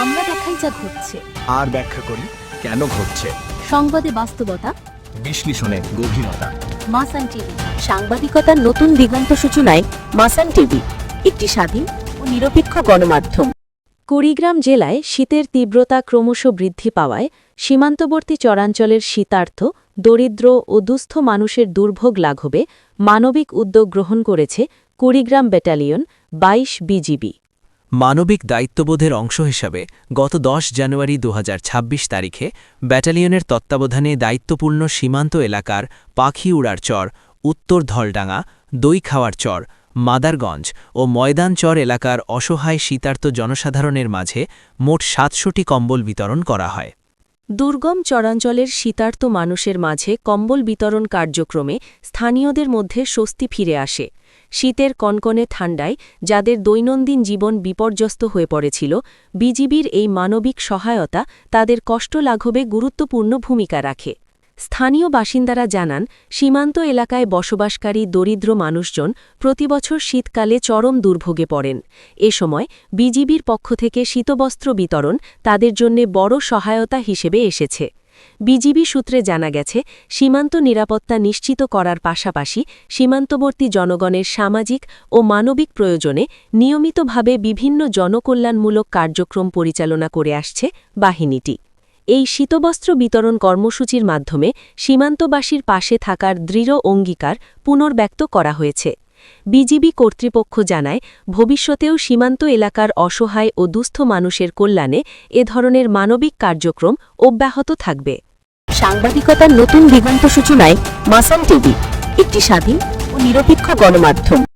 আমরা দেখাই যা ঘটছে, আর ব্যাখ্যা করি কেন ঘটছে। সংবাদে বাস্তবতা, বিশ্লেষণে গভীরতা। মাসান টিভি, সাংবাদিকতার নতুন দিগন্ত সূচনায় মাসান টিভি, একটি স্বাধীন ও নিরপেক্ষ গণমাধ্যম। কুড়িগ্রাম জেলায় শীতের তীব্রতা ক্রমশ বৃদ্ধি পাওয়ায় সীমান্তবর্তী চরাঞ্চলের শীতার্থ, দরিদ্র ও দুস্থ মানুষের দুর্ভোগ লাঘবে মানবিক উদ্যোগ গ্রহণ করেছে কুড়িগ্রাম ব্যাটালিয়ন ২২ বিজিবি। মানবিক দায়িত্ববোধের অংশ হিসাবে গত ১০ জানুয়ারি ২০২৬ তারিখে ব্যাটালিয়নের তত্ত্বাবধানে দায়িত্বপূর্ণ সীমান্ত এলাকার পাখি উড়ার চর, উত্তর ধলডাঙ্গা, দই খাওয়ার চর, মাদারগঞ্জ ও ময়দান চর এলাকার অসহায় শীতার্ত জনসাধারণের মাঝে মোট ৭০০টি কম্বল বিতরণ করা হয়। দুর্গম চরাঞ্চলের শীতার্ত মানুষের মাঝে কম্বল বিতরণ কার্যক্রমে স্থানীয়দের মধ্যে স্বস্তি ফিরে আসে। শীতের কনকনে ঠান্ডায় যাদের দৈনন্দিন জীবন বিপর্যস্ত হয়ে পড়েছিল, বিজিবির এই মানবিক সহায়তা তাদের কষ্ট লাঘবে গুরুত্বপূর্ণ ভূমিকা রাখে। স্থানীয় বাসিন্দারা জানান, সীমান্ত এলাকায় বসবাসকারী দরিদ্র মানুষজন প্রতিবছর শীতকালে চরম দুর্ভোগে পড়েন। এ সময় বিজিবির পক্ষ থেকে শীতবস্ত্র বিতরণ তাদের জন্য বড় সহায়তা হিসেবে এসেছে। বিজিবি সূত্রে জানা গেছে, সীমান্ত নিরাপত্তা নিশ্চিত করার পাশাপাশি সীমান্তবর্তী জনগণের সামাজিক ও মানবিক প্রয়োজনে নিয়মিতভাবে বিভিন্ন জনকল্যাণমূলক কার্যক্রম পরিচালনা করে আসছে বাহিনীটি। এই শীতবস্ত্র বিতরণ কর্মসূচির মাধ্যমে সীমান্তবাসীর পাশে থাকার দৃঢ় অঙ্গীকার পুনর্ব্যক্ত করা হয়েছে। বিজিবি কর্তৃপক্ষ জানায়, ভবিষ্যতেও সীমান্ত এলাকার অসহায় ও দুস্থ মানুষের কল্যাণে এ ধরনের মানবিক কার্যক্রম অব্যাহত থাকবে। সাংবাদিকতার নতুন দিগন্ত সূচনায় মাসান টিভি, একটি স্বাধীন ও নিরপেক্ষ গণমাধ্যম।